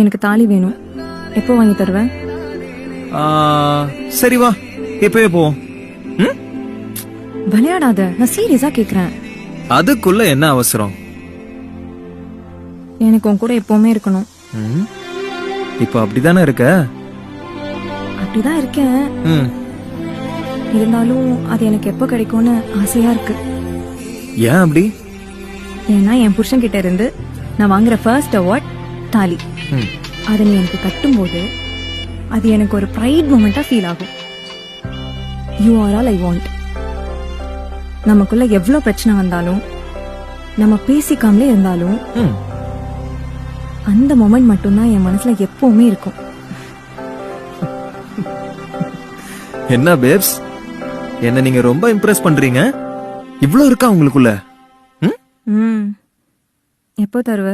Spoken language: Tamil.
எனக்கு தாலி வேணும். எப்போ வாங்கி தருவேன்? சரி வா, இப்பவே போவோம். விளையாடாத, நான் சீரியஸா கேக்குறேன். அதுக்குள்ள என்ன அவசரம்? எனக்கு உன் கூட எப்பவுமே இருக்கணும். இப்ப அப்படிதானே இருக்க? அப்படிதான் இருக்கேன். இருந்தாலும் அது எனக்கு எப்போ கிடைக்கும்னு ஆசையா இருக்கு. ஏன் அப்படி? ஏன்னா என் புருஷன் கிட்ட இருந்து நான் வாங்குற ஃபர்ஸ்ட் அவார்ட் தாலி. அதை நீ எனக்கு கட்டும் போது அது எனக்கு ஒரு ப்ரைட் மூமெண்டா ஃபீல் ஆகும். You are all I want. நமக்குள்ள எவ்வளவு பிரச்சனை வந்தாலும், நம்ம பேசிக்காமலே இருந்தாலும், அந்த மொமெண்ட் மட்டும்தான் என் மனசுல எப்பவுமே இருக்கும். என்ன பேப்ஸ், என்ன நீங்க ரொம்ப இம்ப்ரெஸ் பண்றீங்க. இவ்ளோ இருக்கா உங்களுக்குள்ள? எப்போ தருவ?